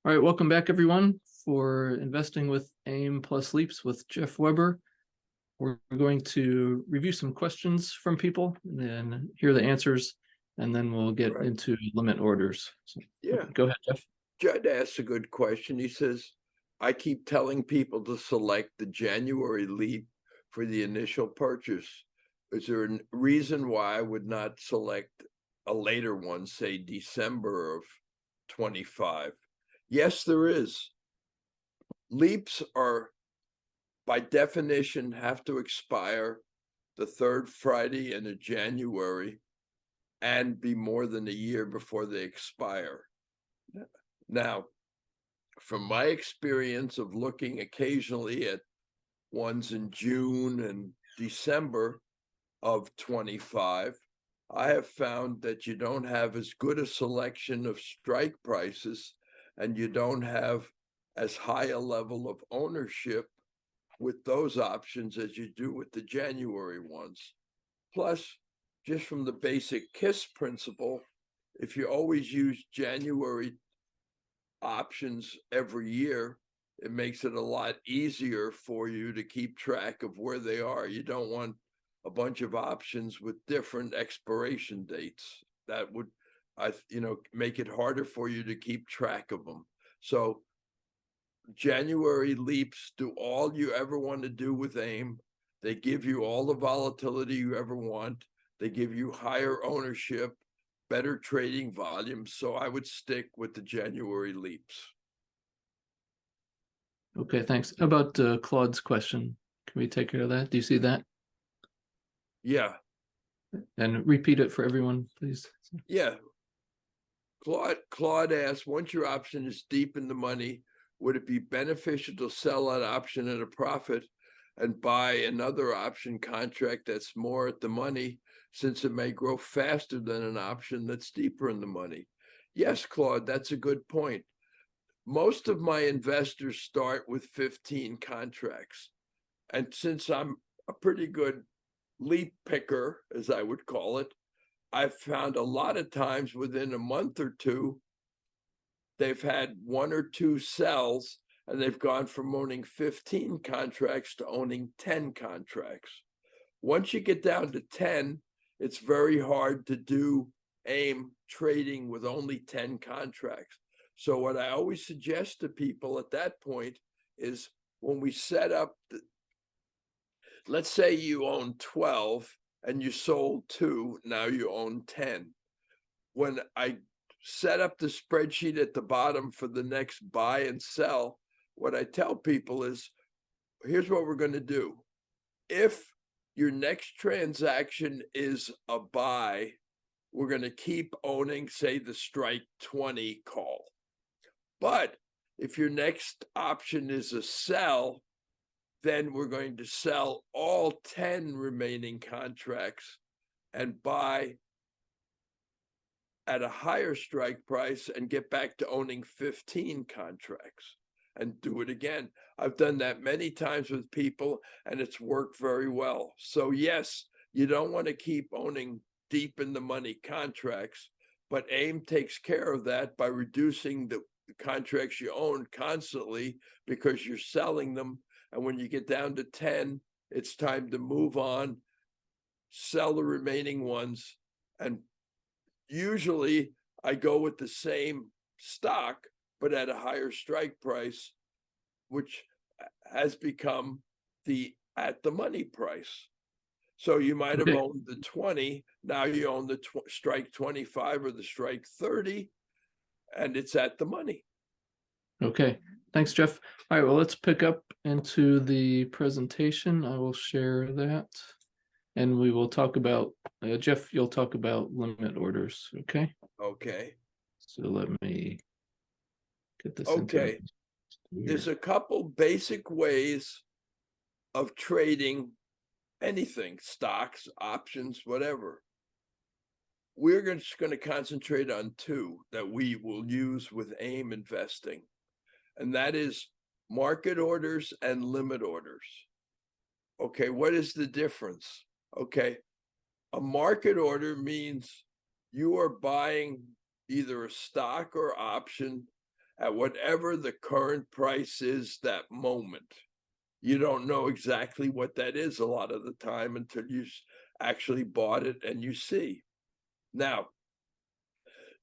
All right, welcome back, everyone, for Investing with AIM plus LEAPS with Jeff Weber. We're going to review some questions from people and then hear the answers, and then we'll get into limit orders. So, Yeah. go ahead, Jeff. Judd asks a good question. He says, I keep telling people to select the January LEAP for the initial purchase. Is there a reason why I would not select a later one, say December of 25? Yes, there is. LEAPS are, by definition, have to expire the third Friday in January and be more than a year before they expire. Now, from my experience of looking occasionally at ones in June and December of 25, I have found that you don't have as good a selection of strike prices and you don't have as high a level of ownership with those options as you do with the January ones. Plus, just from the basic KISS principle, if you always use January options every year, it makes it a lot easier for you to keep track of where they are. You don't want a bunch of options with different expiration dates. That would, make it harder for you to keep track of them. So January LEAPS do all you ever want to do with AIM. They give you all the volatility you ever want. They give you higher ownership, better trading volume. So I would stick with the January LEAPS. Okay, thanks. How about Claude's question? Can we take care of that? Do you see that? Yeah. And repeat it for everyone, please. Yeah. Claude asked, once your option is deep in the money, would it be beneficial to sell that option at a profit and buy another option contract that's more at the money, since it may grow faster than an option that's deeper in the money? Yes, Claude, that's a good point. Most of my investors start with 15 contracts. And since I'm a pretty good leap picker, as I would call it, I've found a lot of times within a month or two, they've had one or two sells and they've gone from owning 15 contracts to owning 10 contracts. Once you get down to 10, it's very hard to do AIM trading with only 10 contracts. So what I always suggest to people at that point is, when we set up, let's say you own 12 and you sold 2, now you own 10. When I set up the spreadsheet at the bottom for the next buy and sell, what I tell people is, here's what we're going to do. If your next transaction is a buy, we're going to keep owning, say, the strike 20 call. But if your next option is a sell, then we're going to sell all 10 remaining contracts and buy at a higher strike price and get back to owning 15 contracts and do it again. I've done that many times with people and it's worked very well. So yes, you don't want to keep owning deep in the money contracts, but AIM takes care of that by reducing the contracts you own constantly, because you're selling them. And when you get down to 10, it's time to move on, sell the remaining ones. And usually I go with the same stock, but at a higher strike price, which has become the at the money price. So you might have owned the 20, now you own the strike 25 or the strike 30, and it's at the money. Okay, thanks, Jeff. All right, well, let's pick up into the presentation. I will share that, and we will talk about, Jeff, you'll talk about limit orders, okay? Okay. So let me get this Okay. There's a couple basic ways of trading anything, stocks, options, whatever. We're just going to concentrate on two that we will use with AIM investing, and that is market orders and limit orders. Okay, what is the difference? Okay, a market order means you are buying either a stock or option at whatever the current price is that moment. You don't know exactly what that is a lot of the time until you actually bought it and you see. Now,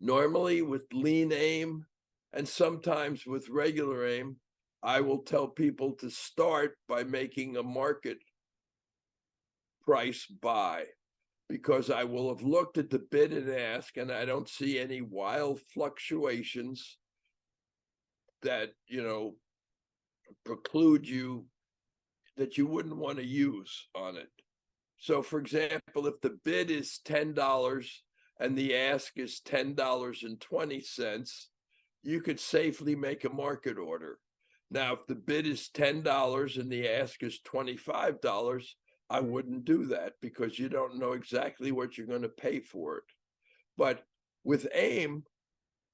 normally with lean AIM and sometimes with regular AIM, I will tell people to start by making a market price buy, because I will have looked at the bid and ask and I don't see any wild fluctuations that, preclude you, that you wouldn't want to use on it. So for example, if the bid is $10 and the ask is $10.20, you could safely make a market order. Now, if the bid is $10 and the ask is $25, I wouldn't do that because you don't know exactly what you're going to pay for it. But with AIM,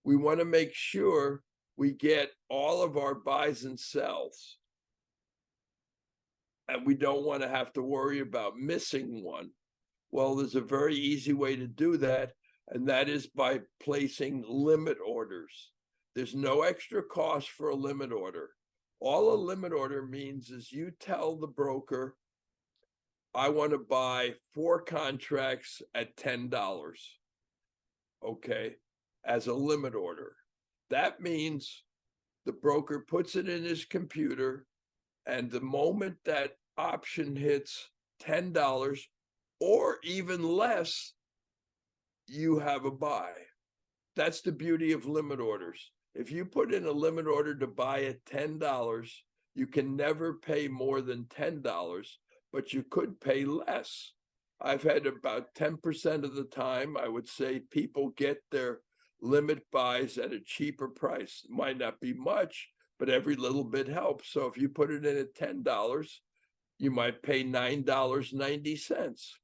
we want to make sure we get all of our buys and sells. And we don't want to have to worry about missing one. Well, there's a very easy way to do that, and that is by placing limit orders. There's no extra cost for a limit order. All a limit order means is you tell the broker, I want to buy 4 contracts at $10, okay, as a limit order. That means the broker puts it in his computer, and the moment that option hits $10 or even less, you have a buy. That's the beauty of limit orders. If you put in a limit order to buy at $10, you can never pay more than $10, but you could pay less. I've had about 10% of the time, I would say, people get their limit buys at a cheaper price. It might not be much, but every little bit helps. So if you put it in at $10, you might pay $9.90.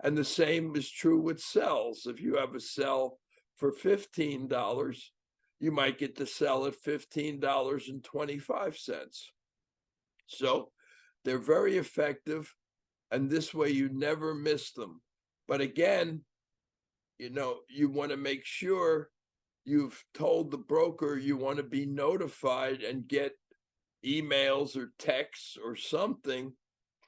And the same is true with sells. If you have a sell for $15, you might get the sell at $15.25. So they're very effective, and this way you never miss them. But again, you want to make sure you've told the broker you want to be notified and get emails or texts or something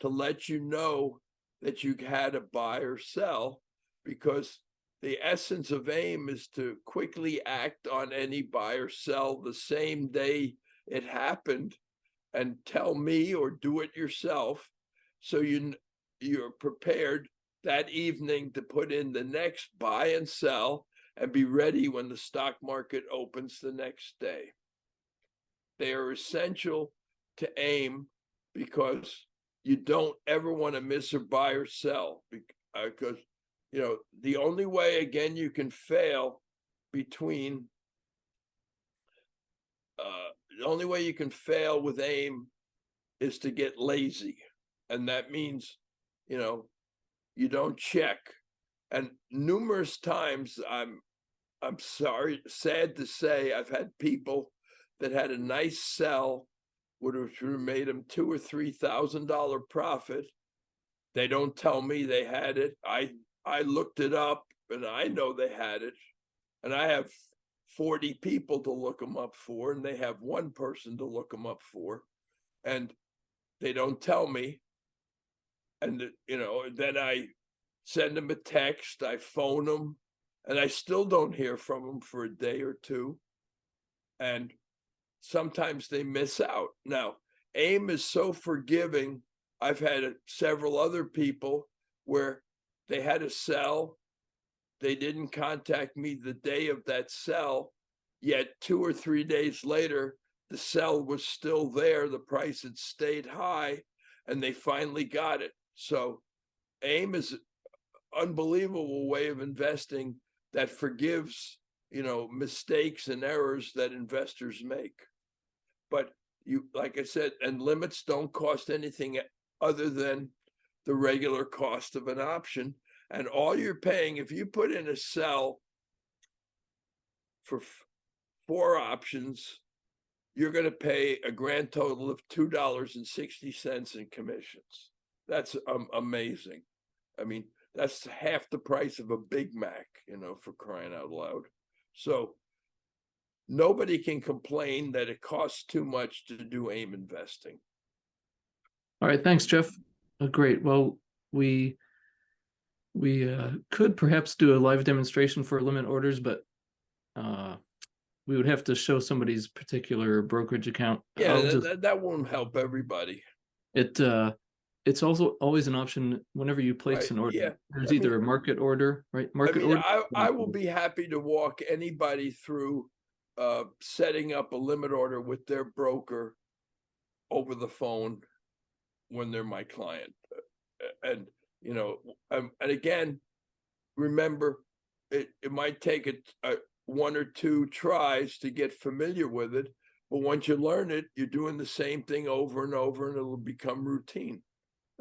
to let you know that you had a buy or sell, because the essence of AIM is to quickly act on any buy or sell the same day it happened and tell me or do it yourself, so you're prepared that evening to put in the next buy and sell and be ready when the stock market opens the next day. They are essential to AIM because you don't ever want to miss a buy or sell, because the only way, again, you can fail between the only way you can fail with AIM is to get lazy, and that means you don't check. And numerous times, I'm sad to say, I've had people that had a nice sell, would have made them $2,000 or $3,000 profit. They don't tell me they had it. I looked it up, and I know they had it. And I have 40 people to look them up for, and they have one person to look them up for, and they don't tell me. And then I send them a text, I phone them, and I still don't hear from them for a day or two. And sometimes they miss out. Now, AIM is so forgiving. I've had several other people where they had a sell, they didn't contact me the day of that sell, yet 2 or 3 days later, the sell was still there, the price had stayed high, and they finally got it. So AIM is an unbelievable way of investing that forgives, mistakes and errors that investors make. But like I said, and limits don't cost anything other than the regular cost of an option. And all you're paying, if you put in a sell for 4 options, you're going to pay a grand total of $2.60 in commissions. That's amazing. I mean, that's half the price of a Big Mac, for crying out loud. So nobody can complain that it costs too much to do AIM investing. All right, thanks, Jeff. Great. Well, we could perhaps do a live demonstration for limit orders, but we would have to show somebody's particular brokerage account. Yeah, that won't help everybody. It's also always an option whenever you place Right, an order. yeah. There's either a market order, right? Market order. I will be happy to walk anybody through setting up a limit order with their broker over the phone when they're my client. And again, remember, it might take a one or two tries to get familiar with it, but once you learn it, you're doing the same thing over and over, and it'll become routine.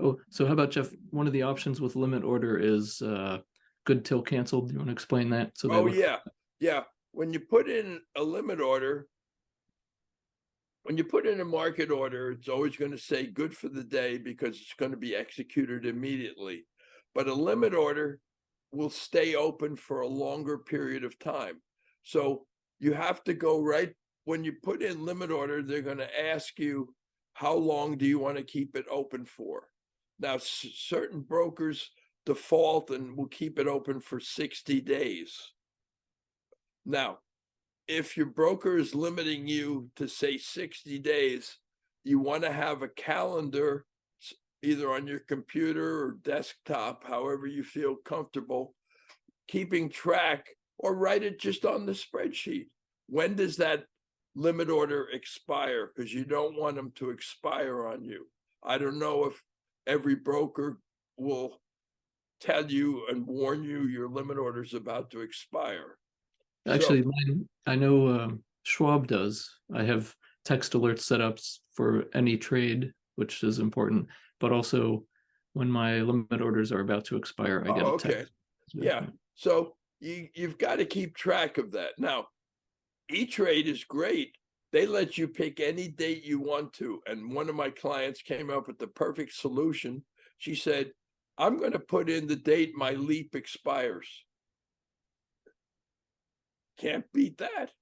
Oh, so how about, Jeff? One of the options with limit order is good till canceled. Do you want to explain that? So yeah. When you put in a limit order, when you put in a market order, it's always going to say good for the day because it's going to be executed immediately. But a limit order will stay open for a longer period of time. So you have to go right when you put in limit order, they're going to ask you, how long do you want to keep it open for? Now, certain brokers default and will keep it open for 60 days. Now, if your broker is limiting you to say 60 days, you want to have a calendar either on your computer or desktop, however you feel comfortable, keeping track, or write it just on the spreadsheet. When does that limit order expire? Because you don't want them to expire on you. I don't know if every broker will tell you and warn you your limit order is about to expire. Actually, I know Schwab does. I have text alerts set up for any trade, which is important, but also when my limit orders are about to expire, I get a text. Yeah. So you've got to keep track of that. Now, E-Trade is great. They let you pick any date you want to. And one of my clients came up with the perfect solution. She said, I'm going to put in the date my LEAP expires. Can't beat that.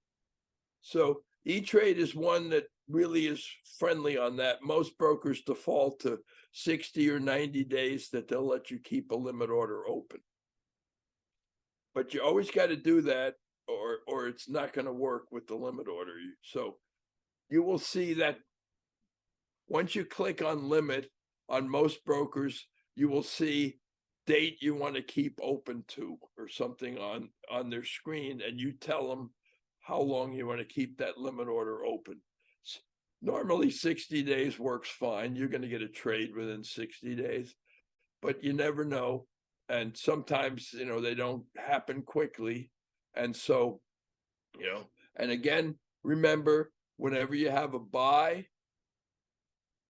So E-Trade is one that really is friendly on that. Most brokers default to 60 or 90 days that they'll let you keep a limit order open. But you always got to do that, or it's not going to work with the limit order. So you will see that once you click on limit on most brokers, you will see date you want to keep open to or something on their screen, and you tell them how long you want to keep that limit order open. Normally 60 days works fine. You're going to get a trade within 60 days, but you never know. And sometimes, they don't happen quickly. And so, and again, remember, whenever you have a buy,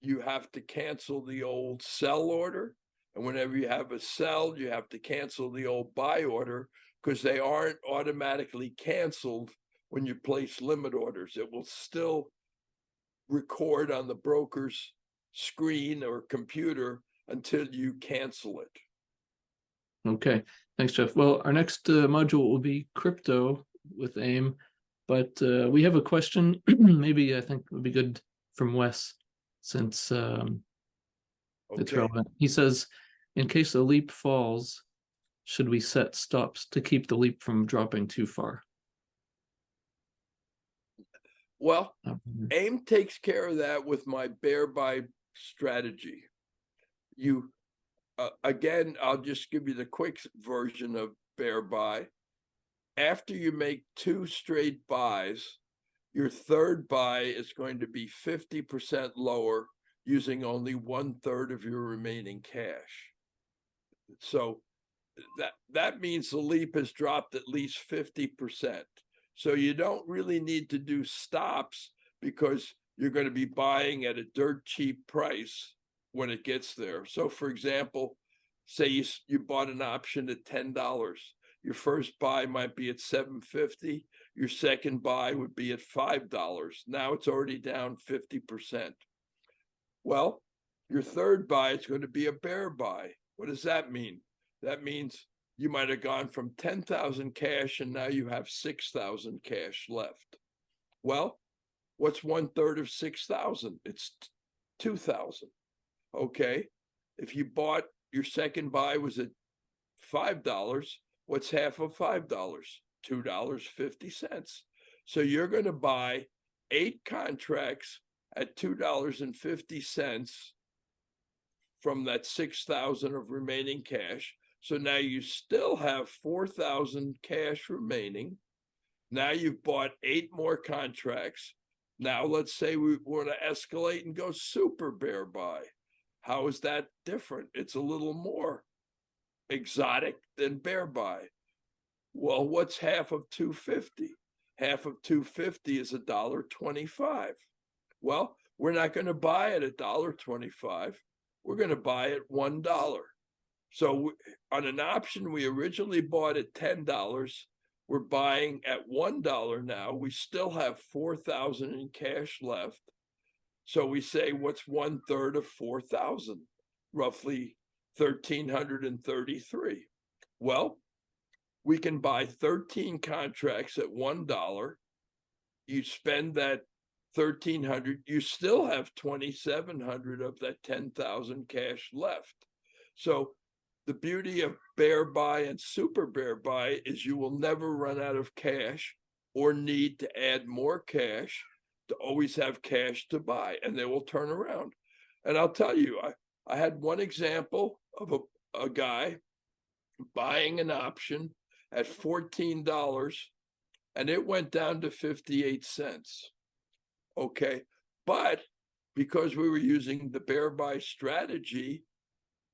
you have to cancel the old sell order. And whenever you have a sell, you have to cancel the old buy order, because they aren't automatically canceled when you place limit orders. It will still record on the broker's screen or computer until you cancel it. Okay, thanks, Jeff. Well, our next module will be crypto with AIM, but we have a question. Maybe I think it would be good from Wes, since it's relevant. He says, in case a leap falls, should we set stops to keep the leap from dropping too far? Well, AIM takes care of that with my bear buy strategy. Again, I'll just give you the quick version of bear buy. After you make 2 straight buys, your third buy is going to be 50% lower, using only 1/3 of your remaining cash. So that means the leap has dropped at least 50%. So you don't really need to do stops, because you're going to be buying at a dirt cheap price when it gets there. So for example, say you bought an option at $10. Your first buy might be at $7.50. Your second buy would be at $5. Now it's already down 50%. Well, your third buy is going to be a bear buy. What does that mean? That means you might have gone from 10,000 cash and now you have 6,000 cash left. Well, what's 1/3 of 6,000? It's 2,000. Okay. If you bought your second buy was at $5, what's half of $5? $2.50. So you're going to buy 8 contracts at $2.50 from that 6,000 of remaining cash. So now you still have 4,000 cash remaining. Now you've bought 8 more contracts. Now let's say we want to escalate and go super bear buy. How is that different? It's a little more exotic than bear buy. Well, what's half of 250? Half of 250 is $1.25. Well, we're not going to buy it at $1.25. We're going to buy it $1. So on an option we originally bought at $10, we're buying at $1 now. We still have 4,000 in cash left. So we say, what's 1/3 of 4,000? Roughly 1,333. Well, we can buy 13 contracts at $1. You spend that 1,300, you still have 2,700 of that 10,000 cash left. So the beauty of bear buy and super bear buy is you will never run out of cash or need to add more cash, to always have cash to buy, and they will turn around. And I'll tell you, I had one example of a guy buying an option at $14, and it went down to 58 cents. Okay, but because we were using the bear buy strategy,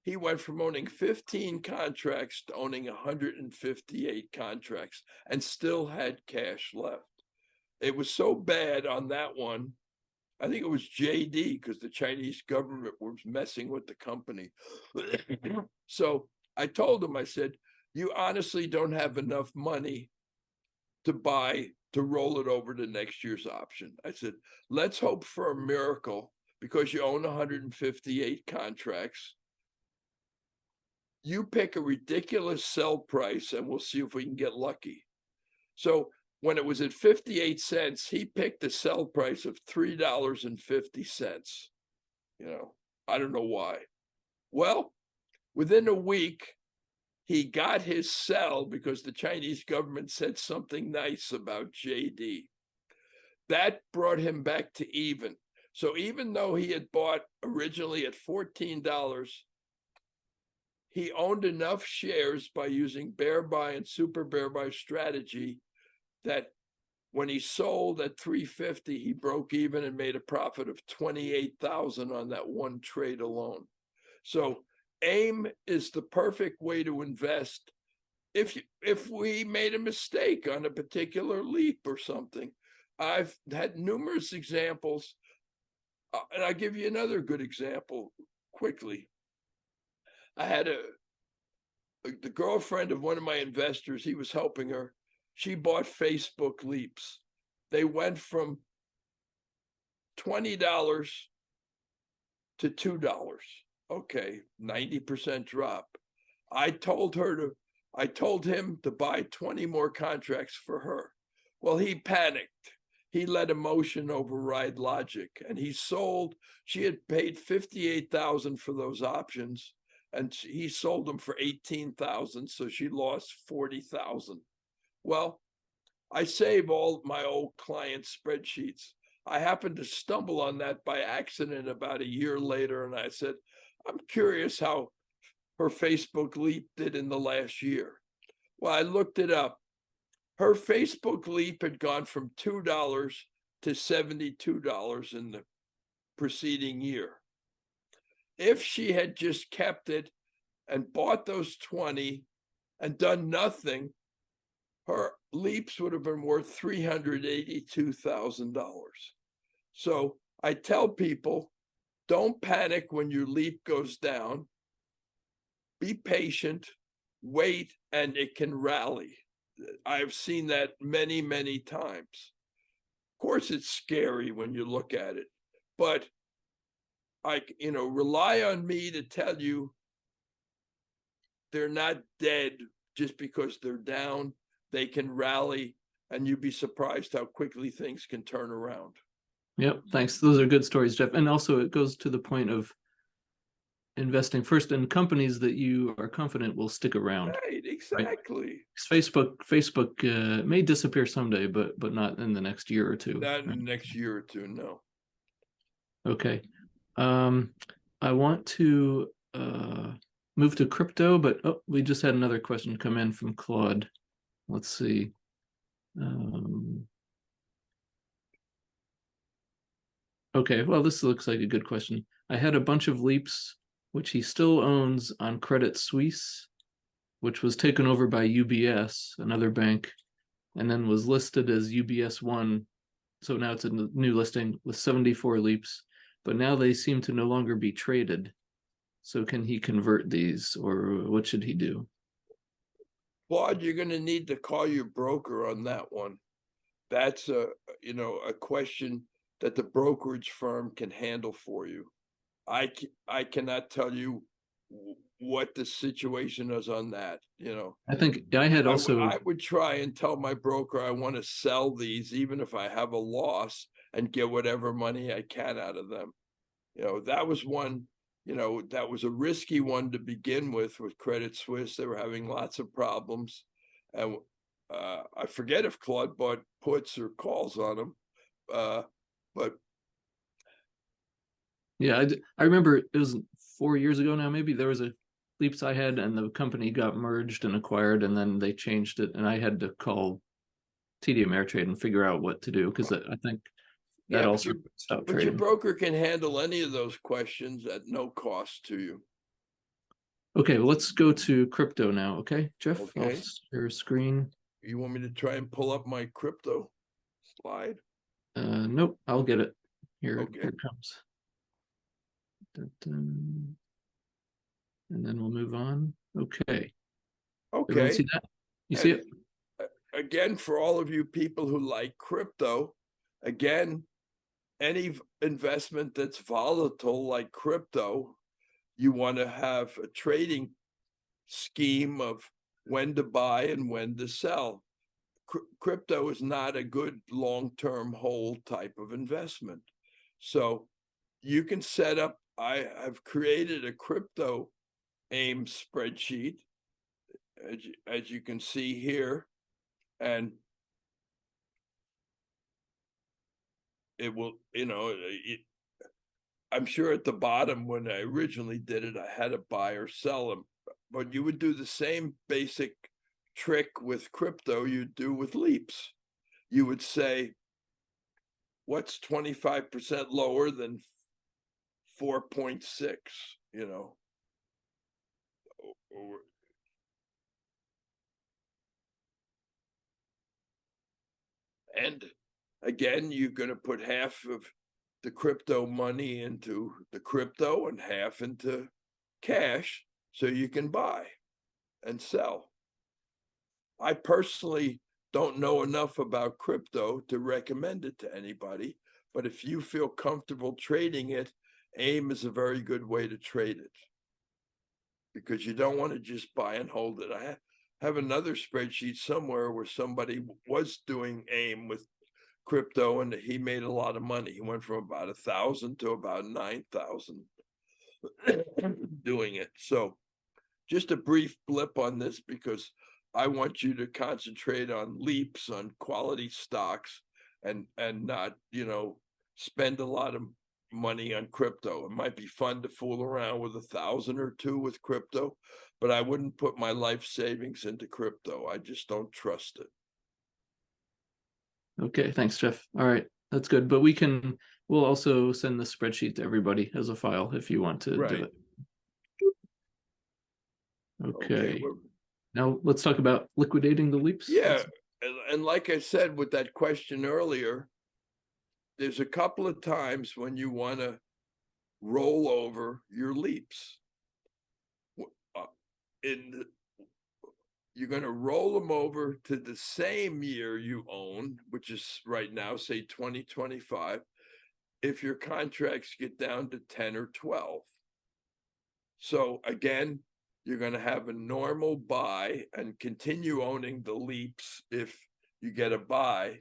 he went from owning 15 contracts to owning 158 contracts and still had cash left. It was so bad on that one. I think it was JD, because the Chinese government was messing with the company. So I told him, I said, you honestly don't have enough money to buy, to roll it over to next year's option. I said, let's hope for a miracle, because you own 158 contracts. You pick a ridiculous sell price and we'll see if we can get lucky. So when it was at 58 cents, he picked a sell price of $3.50. You know, I don't know why. Well, within a week, he got his sell because the Chinese government said something nice about JD. That brought him back to even. So even though he had bought originally at $14, he owned enough shares by using bear buy and super bear buy strategy that when he sold at $3.50, he broke even and made a profit of $28,000 on that one trade alone. So AIM is the perfect way to invest. If we made a mistake on a particular leap or something, I've had numerous examples, and I'll give you another good example quickly. I had the girlfriend of one of my investors, he was helping her. She bought Facebook LEAPS. They went from $20 to $2. Okay, 90% drop. I told him to buy 20 more contracts for her. Well, he panicked. He let emotion override logic, and he sold. She had paid $58,000 for those options, and he sold them for $18,000, so she lost $40,000. Well, I save all my old client spreadsheets. I happened to stumble on that by accident about a year later, and I said, I'm curious how her Facebook LEAP did in the last year. Well, I looked it up. Her Facebook LEAP had gone from $2 to $72 in the preceding year. If she had just kept it and bought those 20 and done nothing, her LEAPS would have been worth $382,000. So I tell people, don't panic when your LEAP goes down. Be patient, wait, and it can rally. I've seen that many, many times. Of course, it's scary when you look at it, but rely on me to tell you they're not dead just because they're down. They can rally, and you'd be surprised how quickly things can turn around. Yep, thanks. Those are good stories, Jeff. And also it goes to the point of investing first in companies that you are confident will stick around. Right, exactly. Facebook may disappear someday, but not in the next year or two. Not in the next year or two, no. Okay. I want to move to crypto, but we just had another question come in from Claude. Let's see. Okay, well, this looks like a good question. I had a bunch of leaps, which he still owns on Credit Suisse, which was taken over by UBS, another bank, and then was listed as UBS One. So now it's a new listing with 74 leaps, but now they seem to no longer be traded. So can he convert these, or what should he do? Claude, you're going to need to call your broker on that one. That's a question that the brokerage firm can handle for you. I cannot tell you what the situation is on that. I think I had also. I would try and tell my broker I want to sell these, even if I have a loss, and get whatever money I can out of them. That was one. That was a risky one to begin with Credit Suisse. They were having lots of problems, and I forget if Claude bought puts or calls on them, but yeah, I remember it was 4 years ago now. Maybe there was a leaps I had, and the company got merged and acquired, and then they changed it, and I had to call TD Ameritrade and figure out what to do because I think that also stopped but your trading. broker can handle any of those questions at no cost to you. Okay, well, let's go to crypto now. Okay, Jeff, I'll Okay. share screen. You want me to try and pull up my crypto slide? Nope, I'll get it. Here Okay. it comes. And then we'll move on. Okay. Everyone see that? You see it? Again, for all of you people who like crypto, again, any investment that's volatile like crypto, you want to have a trading scheme of when to buy and when to sell. Crypto is not a good long-term hold type of investment. So you can set up, I have created a crypto AIM spreadsheet, as you can see here, and it will, I'm sure at the bottom when I originally did it, I had to buy or sell them, but you would do the same basic trick with crypto you do with leaps. You would say, what's 25% lower than 4.6, and again, you're going to put half of the crypto money into the crypto and half into cash so you can buy and sell. I personally don't know enough about crypto to recommend it to anybody, but if you feel comfortable trading it, AIM is a very good way to trade it because you don't want to just buy and hold it. I have another spreadsheet somewhere where somebody was doing AIM with crypto and he made a lot of money. He went from about 1,000 to about 9,000 doing it. So just a brief blip on this because I want you to concentrate on leaps, on quality stocks, and not, spend a lot of money on crypto. It might be fun to fool around with 1,000 or 2 with crypto, but I wouldn't put my life savings into crypto. I just don't trust it. Okay, thanks, Jeff. All right, that's good. But we'll also send the spreadsheet to everybody as a file if you want to do it. Okay. Now let's talk about liquidating the leaps. Yeah, and like I said with that question earlier, there's a couple of times when you want to roll over your leaps. You're going to roll them over to the same year you own, which is right now, say 2025, if your contracts get down to 10 or 12. So again, you're going to have a normal buy and continue owning the leaps if you get a buy.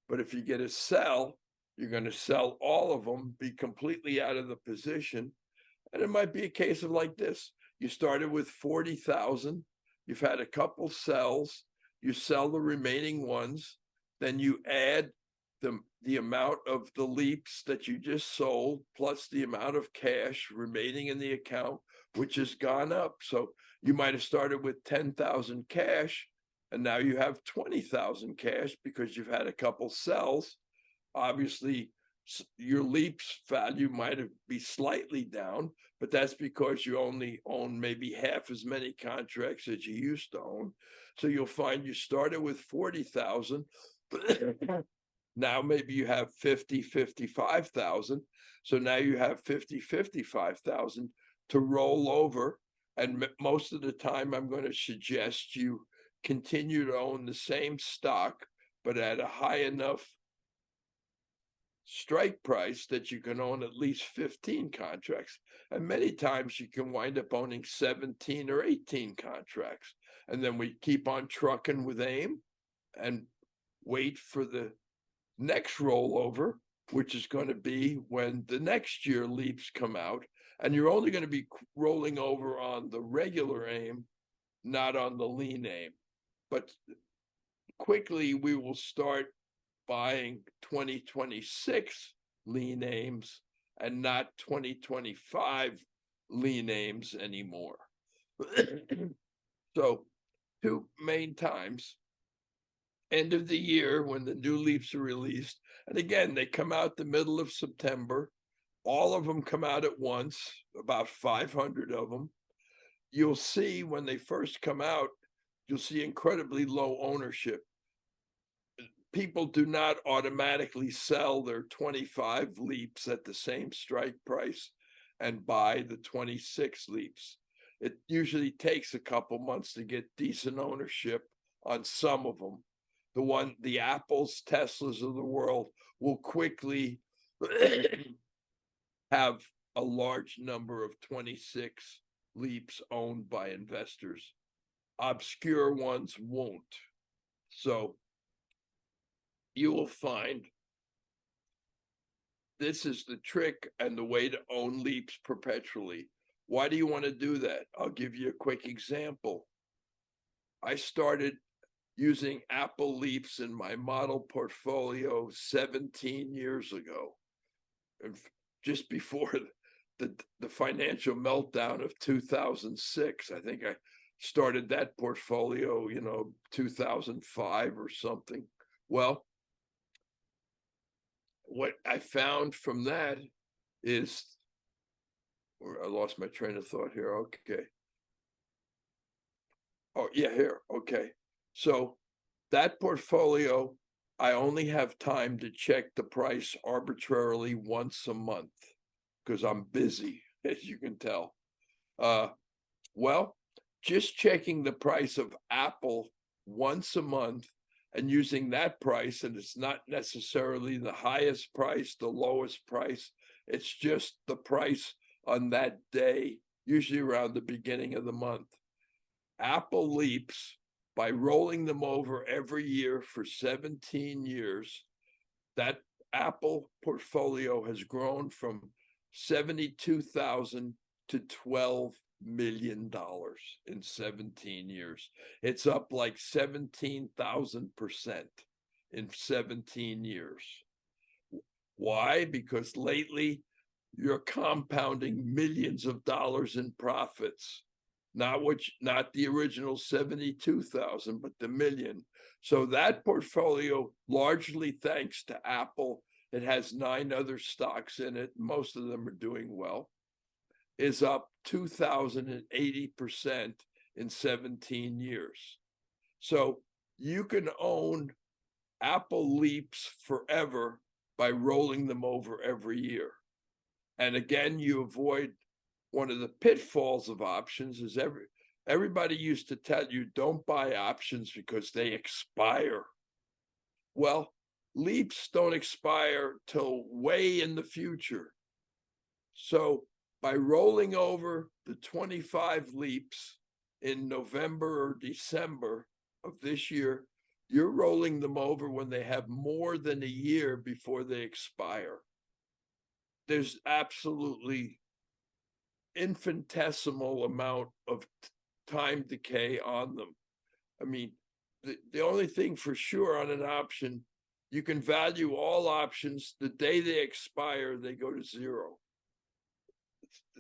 But if you get a sell, you're going to sell all of them, be completely out of the position. And it might be a case of like this. You started with 40,000. You've had a couple sells. You sell the remaining ones. Then you add the amount of the leaps that you just sold, plus the amount of cash remaining in the account, which has gone up. So you might have started with 10,000 cash, and now you have 20,000 cash because you've had a couple sells. Obviously, your leaps value might be slightly down, but that's because you only own maybe half as many contracts as you used to own. So you'll find you started with 40,000. Now maybe you have 50, 55,000. So now you have 50, 55,000 to roll over. And most of the time, I'm going to suggest you continue to own the same stock, but at a high enough strike price that you can own at least 15 contracts. And many times you can wind up owning 17 or 18 contracts. And then we keep on trucking with AIM and wait for the next rollover, which is going to be when the next year leaps come out. And you're only going to be rolling over on the regular AIM, not on the lean AIM. But quickly we will start buying 2026 lean AIMs and not 2025 lean AIMs anymore. So 2 main times: end of the year when the new leaps are released. And again, they come out the middle of September. All of them come out at once, about 500 of them. You'll see when they first come out, you'll see incredibly low ownership. People do not automatically sell their 25 leaps at the same strike price and buy the 26 leaps. It usually takes a couple months to get decent ownership on some of them. The Apples, Teslas of the world will quickly have a large number of 26 leaps owned by investors. Obscure ones won't. So you will find this is the trick and the way to own leaps perpetually. Why do you want to do that? I'll give you a quick example. I started using Apple leaps in my model portfolio 17 years ago, and just before the financial meltdown of 2006. I think I started that portfolio, 2005 or something. Well, what I found from that is, or I lost my train of thought here. Okay. Oh, yeah, here. Okay. So that portfolio, I only have time to check the price arbitrarily once a month because I'm busy, as you can tell. Well, just checking the price of Apple once a month and using that price, and it's not necessarily the highest price, the lowest price, it's just the price on that day, usually around the beginning of the month. Apple leaps, by rolling them over every year for 17 years, that Apple portfolio has grown from 72,000 to $12 million in 17 years. It's up like 17,000% in 17 years. Why? Because lately you're compounding millions of dollars in profits. Not the original 72,000, but the million. So that portfolio, largely thanks to Apple, it has 9 other stocks in it. Most of them are doing well, is up 2,080% in 17 years. So you can own Apple leaps forever by rolling them over every year. And again, you avoid one of the pitfalls of options. Is everybody used to tell you, don't buy options because they expire. Well, leaps don't expire till way in the future. So by rolling over the 25 leaps in November or December of this year, you're rolling them over when they have more than a year before they expire. There's absolutely infinitesimal amount of time decay on them. I mean, the only thing for sure on an option, you can value all options. The day they expire, they go to zero.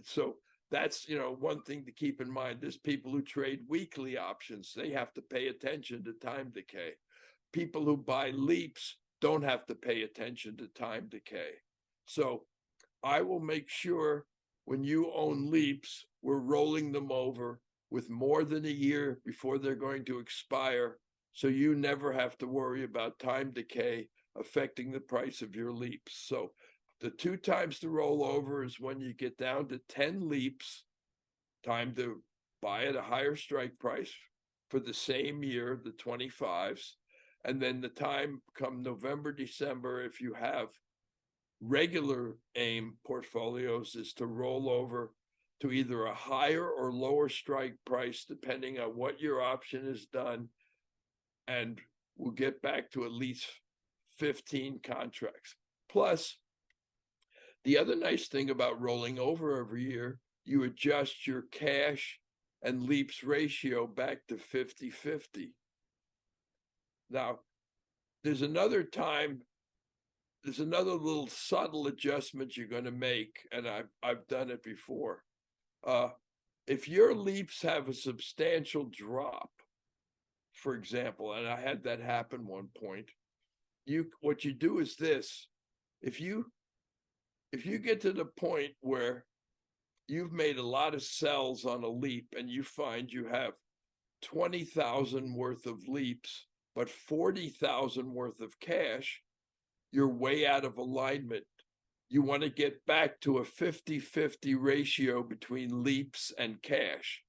So that's, one thing to keep in mind. There's people who trade weekly options. They have to pay attention to time decay. People who buy leaps don't have to pay attention to time decay. So I will make sure when you own leaps, we're rolling them over with more than a year before they're going to expire. So you never have to worry about time decay affecting the price of your leaps. So the 2 times to roll over is when you get down to 10 leaps, time to buy at a higher strike price for the same year, the 25s. And then the time come November, December, if you have regular AIM portfolios, is to roll over to either a higher or lower strike price, depending on what your option is done. And we'll get back to at least 15 contracts. Plus, the other nice thing about rolling over every year, you adjust your cash and leaps ratio back to 50-50. Now, there's another little subtle adjustment you're going to make, and I've done it before. If your leaps have a substantial drop, for example, and I had that happen one point, what you do is this: if you get to the point where you've made a lot of sells on a leap and you find you have 20,000 worth of leaps, but 40,000 worth of cash, you're way out of alignment. You want to get back to a 50-50 ratio between leaps and cash.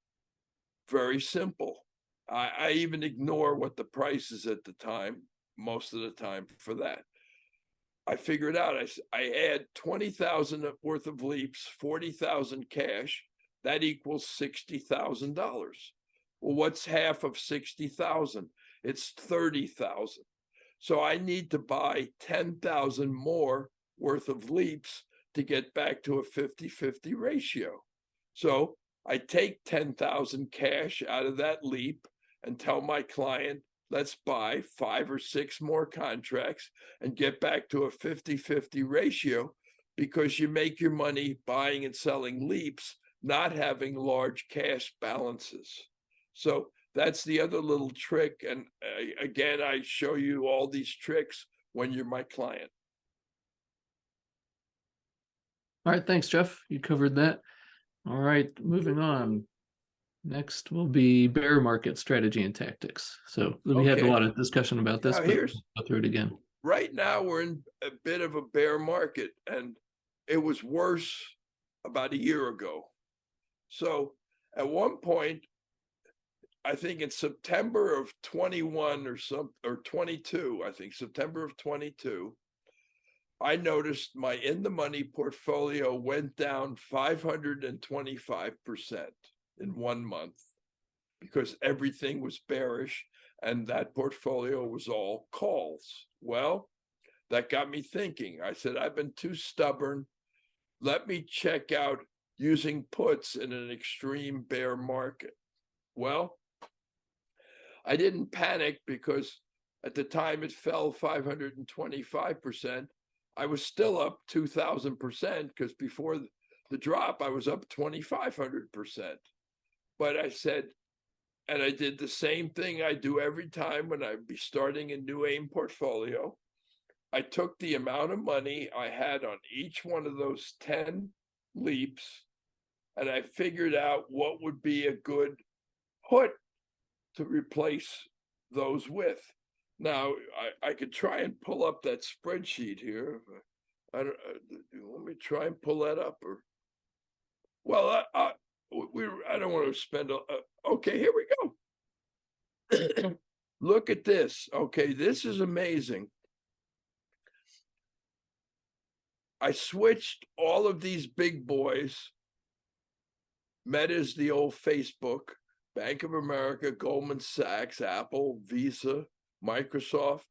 Very simple. I even ignore what the price is at the time, most of the time, for that. I figured out, I add 20,000 worth of leaps, 40,000 cash, that equals $60,000. Well, what's half of 60,000? It's 30,000. So I need to buy 10,000 more worth of leaps to get back to a 50-50 ratio. So I take 10,000 cash out of that leap and tell my client, let's buy 5 or 6 more contracts and get back to a 50-50 ratio, because you make your money buying and selling leaps, not having large cash balances. So that's the other little trick. And again, I show you all these tricks when you're my client. All right, thanks, Jeff. You covered that. All right, moving on. Next will be bear market strategy and tactics. So we had a lot of discussion about this, but I'll go through it again. Right now, we're in a bit of a bear market, and it was worse about a year ago. So at one point, I think in September of 21 or 22, I think September of 22, I noticed my in-the-money portfolio went down 525% in 1 month, because everything was bearish and that portfolio was all calls. Well, that got me thinking. I said, I've been too stubborn. Let me check out using puts in an extreme bear market. Well, I didn't panic, because at the time it fell 525%. I was still up 2,000%, because before the drop, I was up 2,500%. But I said, and I did the same thing I do every time when I'd be starting a new AIM portfolio. I took the amount of money I had on each one of those 10 leaps, and I figured out what would be a good put to replace those with. Now, I could try and pull up that spreadsheet here. Let me try and pull that up. Well, I don't want to spend. Okay, here we go. Look at this. Okay, this is amazing. I switched all of these big boys. Meta's the old Facebook, Bank of America, Goldman Sachs, Apple, Visa, Microsoft.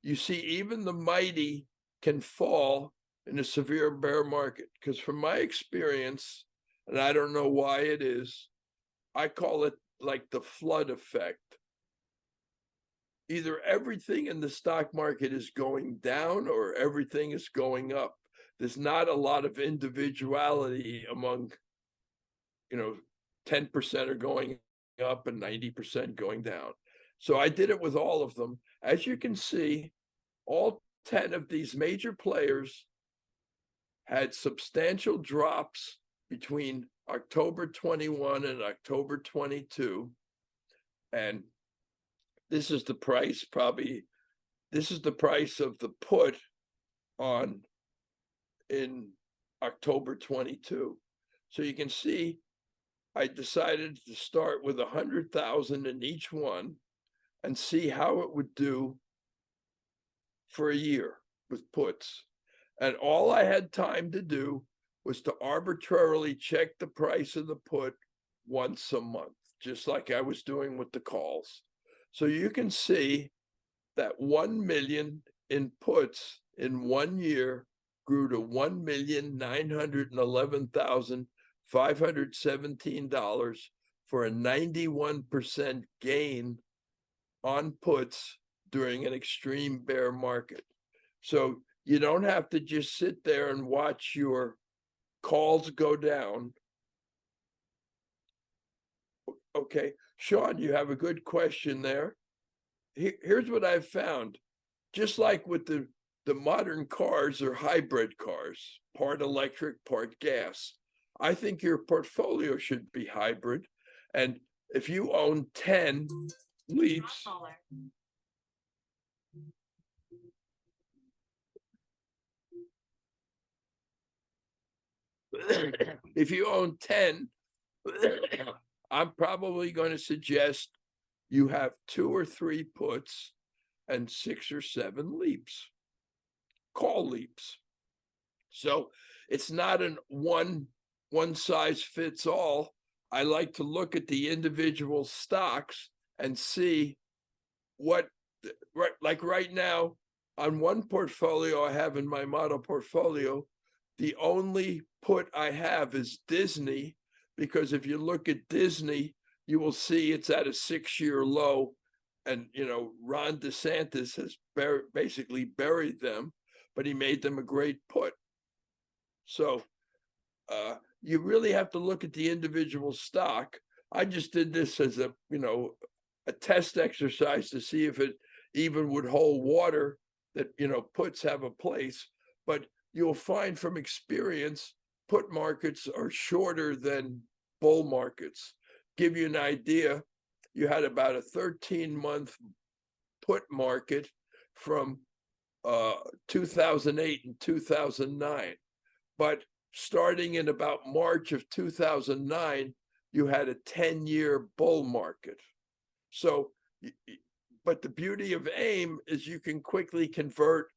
You see, even the mighty can fall in a severe bear market, because from my experience, and I don't know why it is, I call it like the flood effect. Either everything in the stock market is going down or everything is going up. There's not a lot of individuality among, 10% are going up and 90% going down. So I did it with all of them. As you can see, all 10 of these major players had substantial drops between October 21 and October 22. And this is the price, this is the price of the put in October 22. So you can see I decided to start with 100,000 in each one and see how it would do for a year with puts. And all I had time to do was to arbitrarily check the price of the put once a month, just like I was doing with the calls. So you can see that 1 million in puts in 1 year grew to $1,911,517 for a 91% gain on puts during an extreme bear market. So you don't have to just sit there and watch your calls go down. Okay, Sean, you have a good question there. Here's what I've found. Just like with the modern cars or hybrid cars, part electric, part gas, I think your portfolio should be hybrid. And if you own 10 leaps, if you own 10, I'm probably going to suggest you have 2 or 3 puts and 6 or 7 leaps, call leaps. So it's not an one size fits all. I like to look at the individual stocks and see what, like right now, on one portfolio I have in my model portfolio, the only put I have is Disney, because if you look at Disney, you will see it's at a 6-year low. And, Ron DeSantis has basically buried them, but he made them a great put. So you really have to look at the individual stock. I just did this as a test exercise to see if it even would hold water, that, puts have a place. But you'll find from experience, put markets are shorter than bull markets. Give you an idea, you had about a 13-month put market from 2008 and 2009. But starting in about March of 2009, you had a 10-year bull market. So, but the beauty of AIM is you can quickly convert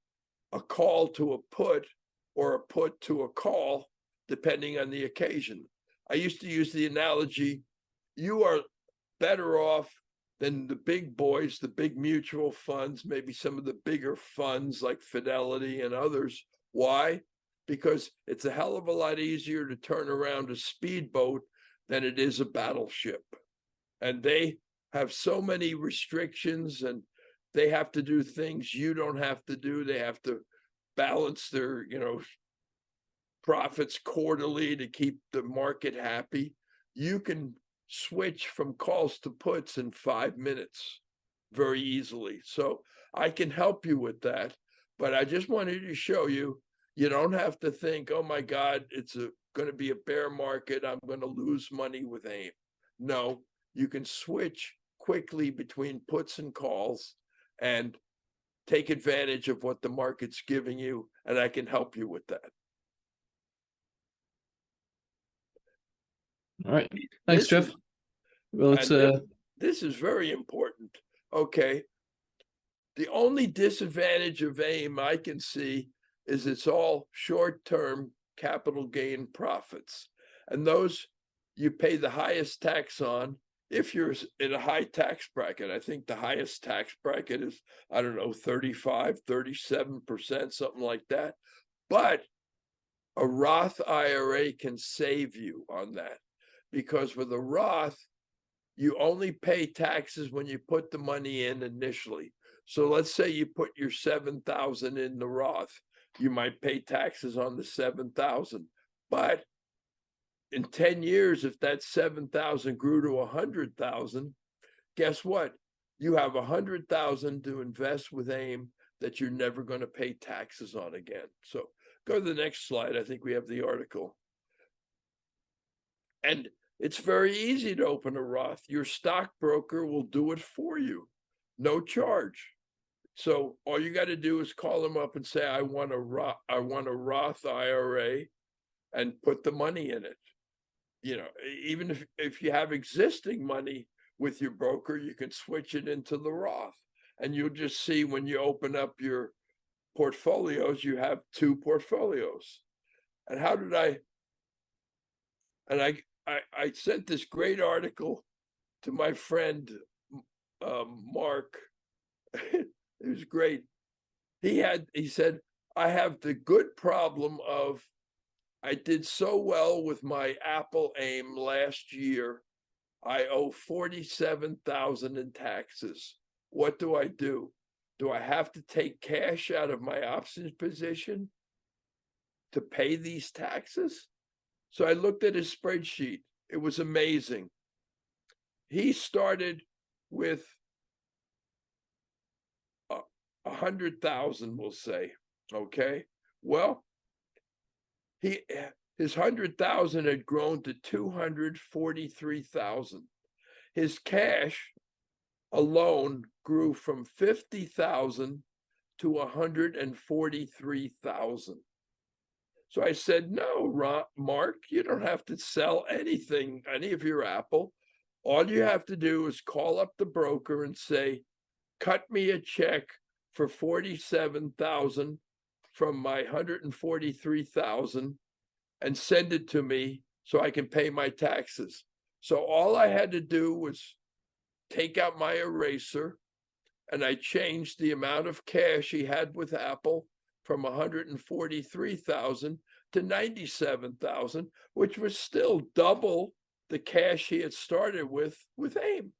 a call to a put or a put to a call, depending on the occasion. I used to use the analogy, you are better off than the big boys, the big mutual funds, maybe some of the bigger funds like Fidelity and others. Why? Because it's a hell of a lot easier to turn around a speedboat than it is a battleship. And they have so many restrictions, and they have to do things you don't have to do. They have to balance their, profits quarterly to keep the market happy. You can switch from calls to puts in 5 minutes very easily. So I can help you with that. But I just wanted to show you, you don't have to think, oh my God, it's going to be a bear market, I'm going to lose money with AIM. No, you can switch quickly between puts and calls and take advantage of what the market's giving you, and I can help you with that. All right. Thanks, Jeff. Well, let's this is very important. Okay. The only disadvantage of AIM I can see is it's all short-term capital gain profits. And those you pay the highest tax on if you're in a high tax bracket. I think the highest tax bracket is, I don't know, 35, 37%, something like that. But a Roth IRA can save you on that, because with a Roth, you only pay taxes when you put the money in initially. So let's say you put your 7,000 in the Roth, you might pay taxes on the 7,000. But in 10 years, if that 7,000 grew to 100,000, guess what? You have 100,000 to invest with AIM that you're never going to pay taxes on again. So go to the next slide. I think we have the article. And it's very easy to open a Roth. Your stockbroker will do it for you, no charge. So all you got to do is call them up and say, I want a Roth IRA, and put the money in it. You know, even if you have existing money with your broker, you can switch it into the Roth, and you'll just see when you open up your portfolios, you have two portfolios. And how did I sent this great article to my friend Mark. It was great. He said, I have the good problem of, I did so well with my Apple AIM last year. I owe $47,000 in taxes. What do I do? Do I have to take cash out of my options position to pay these taxes? So I looked at his spreadsheet. It was amazing. He started with 100,000, we'll say. Okay. Well, his 100,000 had grown to 243,000. His cash alone grew from 50,000 to 143,000. So I said, no, Mark, you don't have to sell anything, any of your Apple. All you have to do is call up the broker and say, cut me a check for 47,000 from my 143,000 and send it to me so I can pay my taxes. So all I had to do was take out my eraser, and I changed the amount of cash he had with Apple from 143,000 to 97,000, which was still double the cash he had started with AIM.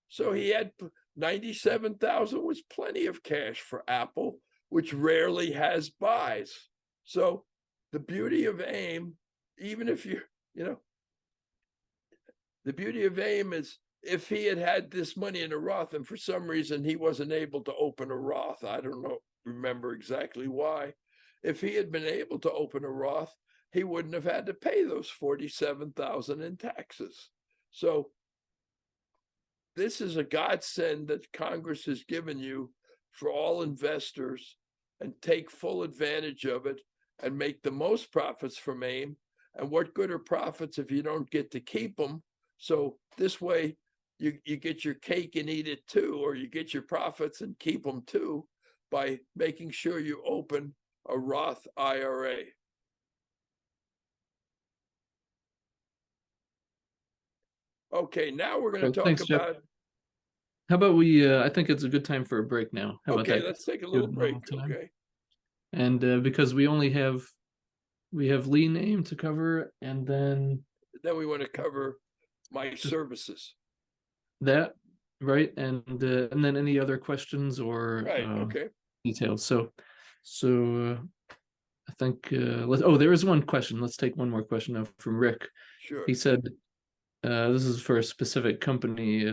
So he had 97,000 was plenty of cash for Apple, which rarely has buys. So the beauty of AIM, even if the beauty of AIM is, if he had had this money in a Roth and for some reason he wasn't able to open a Roth, I don't remember exactly why. If he had been able to open a Roth, he wouldn't have had to pay those 47,000 in taxes. So this is a godsend that Congress has given you for all investors, and take full advantage of it and make the most profits from AIM. And what good are profits if you don't get to keep them? So this way you get your cake and eat it too, or you get your profits and keep them too, by making sure you open a Roth IRA. Okay, now we're going to talk Thanks, Jeff. about. How about we, I think it's a good time for a break now. How about Okay, that? let's take a little break. Okay. And because we have lean AIM to cover, and then we want to cover my services. That, right? And then any other questions or Right. Okay. details. So I think there is one question. Let's take one more question now from Rick. Sure. He said, this is for a specific company,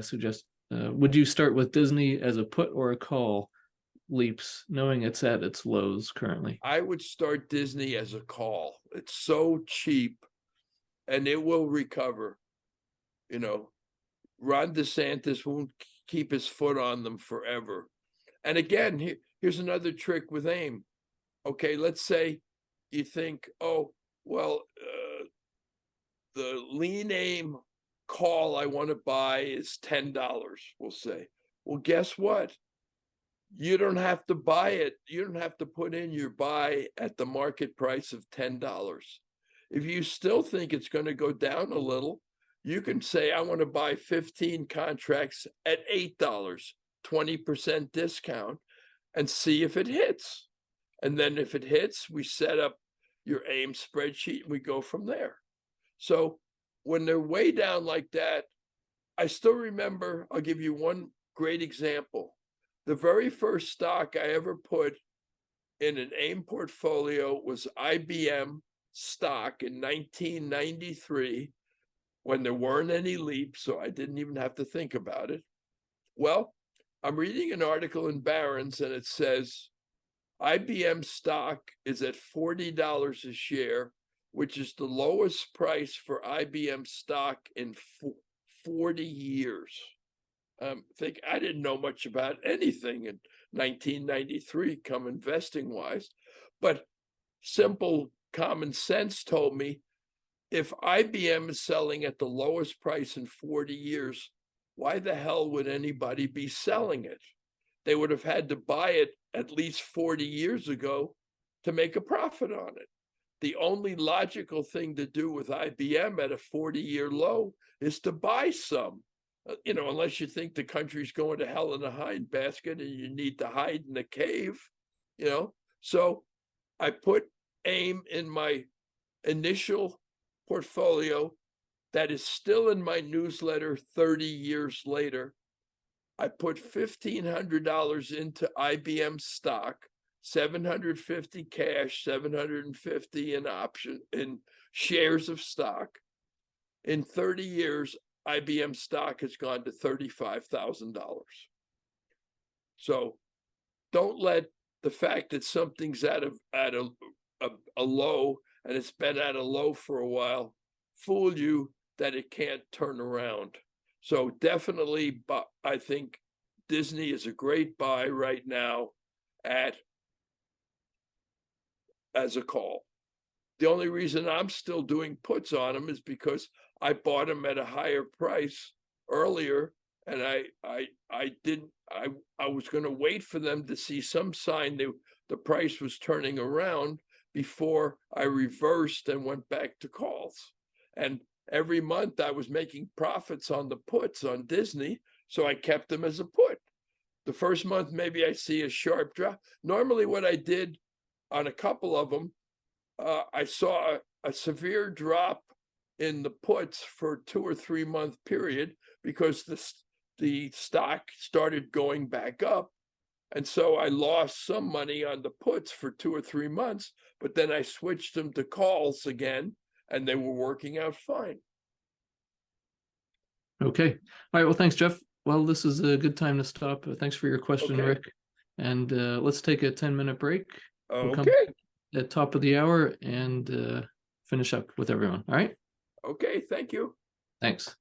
would you start with Disney as a put or a call, LEAPS, knowing it's at its lows currently? I would start Disney as a call. It's so cheap and it will recover. Ron DeSantis won't keep his foot on them forever. And again, here's another trick with AIM. Okay, let's say you think, oh, well, the lean AIM call I want to buy is $10, we'll say. Well, guess what? You don't have to buy it. You don't have to put in your buy at the market price of $10. If you still think it's going to go down a little, you can say, I want to buy 15 contracts at $8, 20% discount, and see if it hits. And then if it hits, we set up your AIM spreadsheet and we go from there. So when they're way down like that, I still remember, I'll give you one great example. The very first stock I ever put in an AIM portfolio was IBM stock in 1993, when there weren't any leaps, so I didn't even have to think about it. Well, I'm reading an article in Barron's and it says IBM stock is at $40 a share, which is the lowest price for IBM stock in 40 years. Think I didn't know much about anything in 1993, come investing wise, but simple common sense told me, if IBM is selling at the lowest price in 40 years, why the hell would anybody be selling it? They would have had to buy it at least 40 years ago to make a profit on it. The only logical thing to do with IBM at a 40-year low is to buy some, unless you think the country's going to hell in a handbasket and you need to hide in a cave, So I put AIM in my initial portfolio that is still in my newsletter 30 years later. I put $1,500 into IBM stock, $750 cash, $750 in shares of stock. In 30 years, IBM stock has gone to $35,000. So don't let the fact that something's at a low and it's been at a low for a while fool you that it can't turn around. So definitely, I think Disney is a great buy right now as a call. The only reason I'm still doing puts on them is because I bought them at a higher price earlier, and I was going to wait for them to see some sign that the price was turning around before I reversed and went back to calls. And every month I was making profits on the puts on Disney, so I kept them as a put. The first month, maybe I see a sharp drop. Normally what I did on a couple of them, I saw a severe drop in the puts for a 2 or 3 month period because the stock started going back up. And so I lost some money on the puts for 2 or 3 months, but then I switched them to calls again, and they were working out fine. Okay. All right. Well, thanks, Jeff. Well, this is a good time to stop. Thanks for your question, Okay. Rick. And let's take a 10-minute break. We'll come Okay. at top of the hour and finish up with everyone. All right. Okay. Thank you. Thanks.